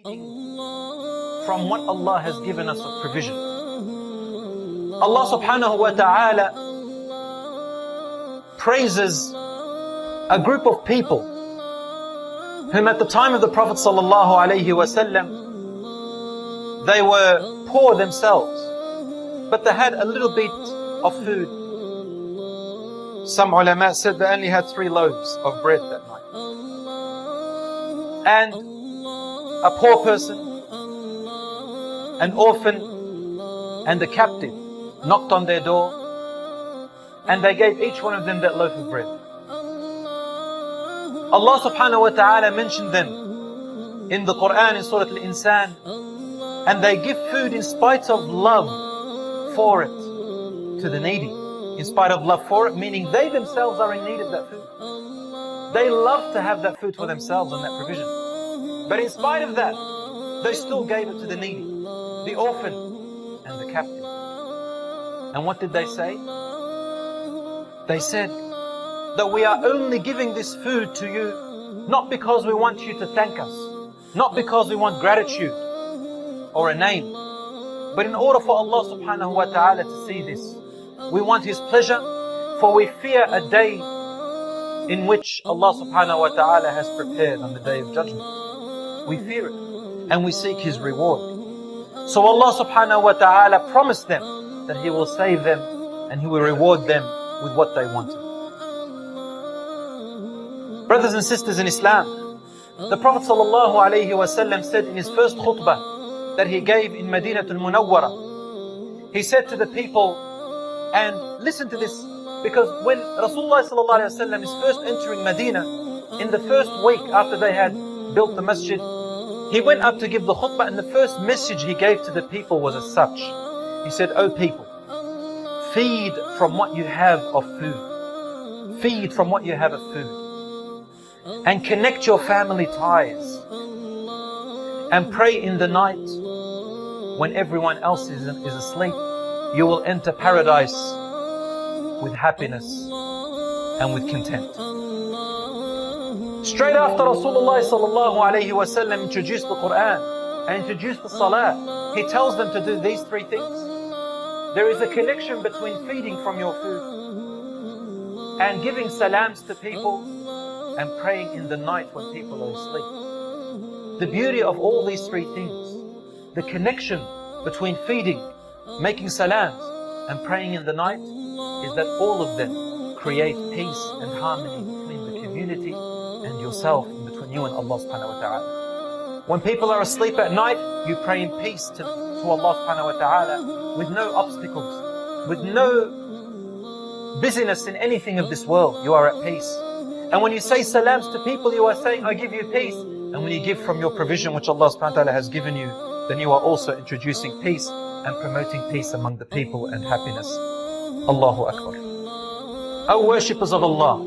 from what Allah has given us of provision. Allah subhanahu wa ta'ala praises a group of people whom at the time of the Prophet sallallahu alaihi wasallam, they were poor themselves, but they had a little bit of food. Some ulama said they only had 3 loaves of bread that night. And a poor person, an orphan, and a captive knocked on their door, and they gave each one of them that loaf of bread. Allah subhanahu wa ta'ala mentioned them in the Quran in Surah Al-Insan, and they give food in spite of love for it to the needy. In spite of love for it, meaning they themselves are in need of that food. They love to have that food for themselves and that provision. But in spite of that, they still gave it to the needy, the orphan, and the captive. And what did they say? They said that we are only giving this food to you not because we want you to thank us, not because we want gratitude or a name, but in order for Allah subhanahu wa ta'ala to see this. We want His pleasure, for we fear a day in which Allah subhanahu wa ta'ala has prepared on the day of judgment. We fear it and we seek His reward. So Allah subhanahu wa ta'ala promised them that He will save them and He will reward them with what they wanted. Brothers and sisters in Islam, the Prophet sallallahu alaihi wasallam said in his first khutbah that he gave in Madinatul Munawwara, he said to the people, and listen to this, because when Rasulullah sallallahu alaihi wasallam is first entering Medina, in the first week after they had built the masjid, he went up to give the khutbah, and the first message he gave to the people was as such. He said, "O people, feed from what you have of food. Feed from what you have of food. And connect your family ties. And pray in the night when everyone else is asleep. You will enter paradise with happiness and with content." Straight after Rasulullah sallallahu alayhi wa sallam introduced the Quran and introduced the Salah, he tells them to do these 3 things. There is a connection between feeding from your food and giving salams to people and praying in the night when people are asleep. The beauty of all these 3 things, the connection between feeding, making salams, and praying in the night, is that all of them create peace and harmony between the community and yourself, and between you and Allah subhanahu wa ta'ala. When people are asleep at night, you pray in peace to Allah subhanahu wa ta'ala, with no obstacles, with no busyness in anything of this world. You are at peace. And when you say salams to people, you are saying, "I give you peace." And when you give from your provision which Allah subhanahu wa ta'ala has given you, then you are also introducing peace and promoting peace among the people and happiness. Allahu Akbar. O worshippers of Allah,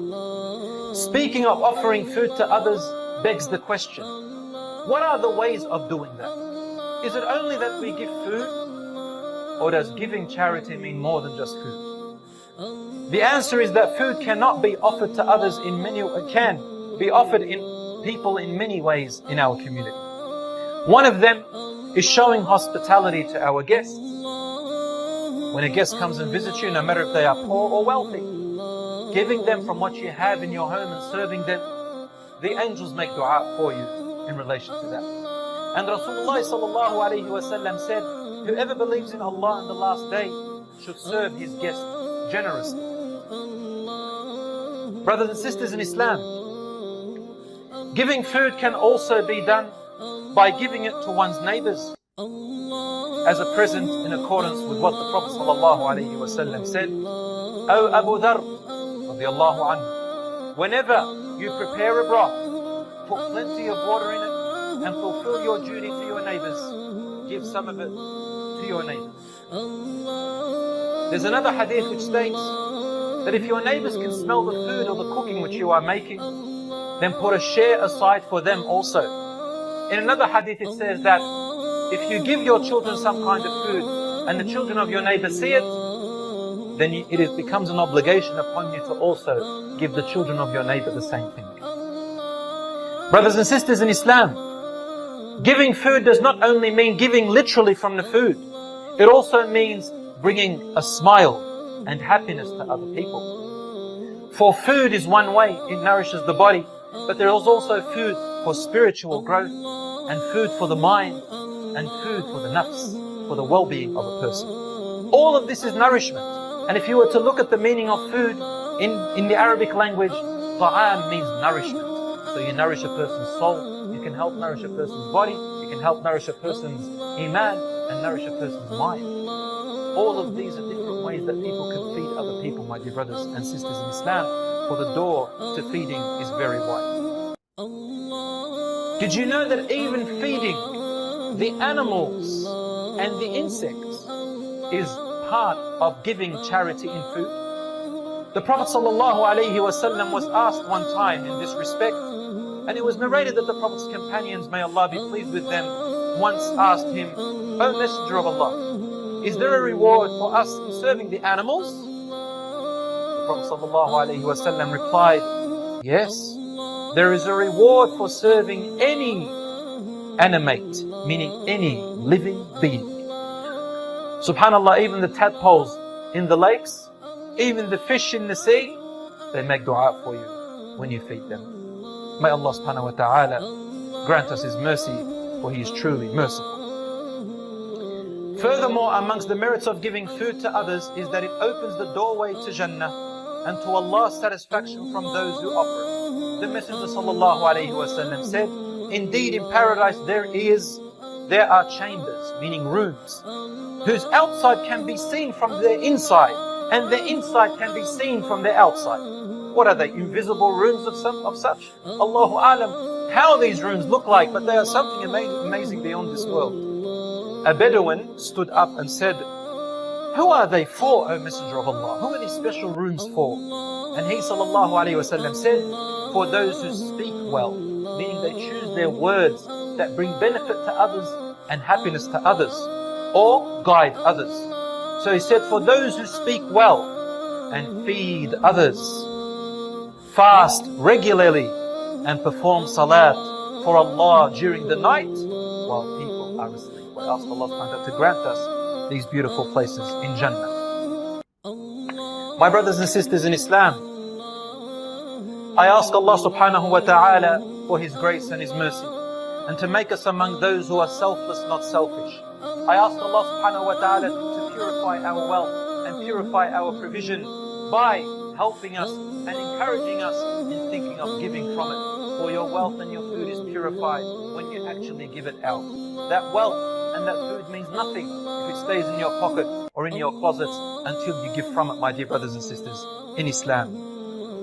speaking of offering food to others begs the question, what are the ways of doing that? Is it only that we give food? Or does giving charity mean more than just food? The answer is that food cannot be offered to others can be offered in people in many ways in our community. One of them is showing hospitality to our guests. When a guest comes and visits you, no matter if they are poor or wealthy, giving them from what you have in your home and serving them, the angels make dua for you in relation to that. And Rasulullah sallallahu alayhi wa sallam said, whoever believes in Allah on the last day should serve his guests generously. Brothers and sisters in Islam, giving food can also be done by giving it to one's neighbors as a present in accordance with what the Prophet ﷺ said. O Abu Dharr, radiyallahu anhu, whenever you prepare a broth, put plenty of water in it and fulfill your duty to your neighbors. Give some of it to your neighbors. There's another hadith which states that if your neighbors can smell the food or the cooking which you are making, then put a share aside for them also. In another hadith it says that if you give your children some kind of food and the children of your neighbor see it, then it becomes an obligation upon you to also give the children of your neighbor the same thing. Brothers and sisters in Islam, Giving food does not only mean giving literally from the food. It also means bringing a smile and happiness to other people. For food is one way, it nourishes the body, but there is also food for spiritual growth, and food for the mind, and food for the nafs, for the well-being of a person. All of this is nourishment. And if you were to look at the meaning of food in the Arabic language, ta'am means nourishment. So you nourish a person's soul, you can help nourish a person's body, you can help nourish a person's iman, and nourish a person's mind. All of these are different ways that people can feed other people, my dear brothers and sisters in Islam, for the door to feeding is very wide. Did you know that even feeding the animals and the insects is part of giving charity in food? The Prophet ﷺ was asked one time in this respect, and it was narrated that the Prophet's companions, may Allah be pleased with them, once asked him, "O Messenger of Allah, is there a reward for us in serving the animals?" The Prophet ﷺ replied, "Yes, there is a reward for serving any animate, meaning any living being." Subhanallah, even the tadpoles in the lakes, even the fish in the sea, they make dua for you when you feed them. May Allah subhanahu wa ta'ala grant us His mercy, for He is truly merciful. Furthermore, amongst the merits of giving food to others is that it opens the doorway to Jannah and to Allah's satisfaction from those who offer it. The Messenger sallallahu alayhi wa sallam said, "Indeed, in paradise there are chambers, meaning rooms, whose outside can be seen from their inside, and their inside can be seen from their outside." What are they? Invisible rooms of such? Allahu Alam, how these rooms look like, but they are something amazing beyond this world. A Bedouin stood up and said, "Who are they for, O Messenger of Allah? Who are these special rooms for?" And he sallallahu alayhi wa sallam said, "For those who speak well," meaning they choose their words that bring benefit to others and happiness to others, or guide others. So he said, "For those who speak well and feed others, fast regularly and perform salat for Allah during the night while people are asleep." We ask Allah subhanahu wa ta'ala to grant us these beautiful places in Jannah. My brothers and sisters in Islam, I ask Allah subhanahu wa ta'ala for His grace and His mercy, and to make us among those who are selfless, not selfish. I ask Allah subhanahu wa ta'ala to purify our wealth and purify our provision by helping us and encouraging us in thinking of giving from it. For your wealth and your food is purified when you actually give it out. That wealth and that food means nothing if it stays in your pocket or in your closets until you give from it, my dear brothers and sisters in Islam.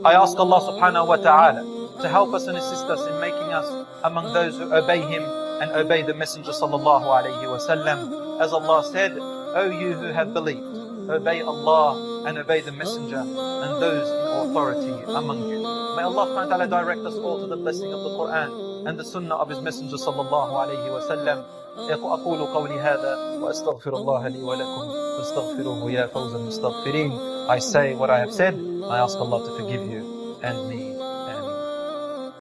I ask Allah subhanahu wa ta'ala to help us and assist us in making us among those who obey Him and obey the Messenger sallallahu alayhi wa sallam. As Allah said, "O you who have believed, obey Allah and obey the Messenger and those in authority among you." May Allah subhanahu wa ta'ala direct us all to the blessing of the Quran and the Sunnah of His Messenger sallallahu alayhi wa sallam. أقول قولي هذا وأستغفر الله لي ولكم فاستغفروه يا فوز المستغفرين. I say what I have said. I ask Allah to forgive you and me.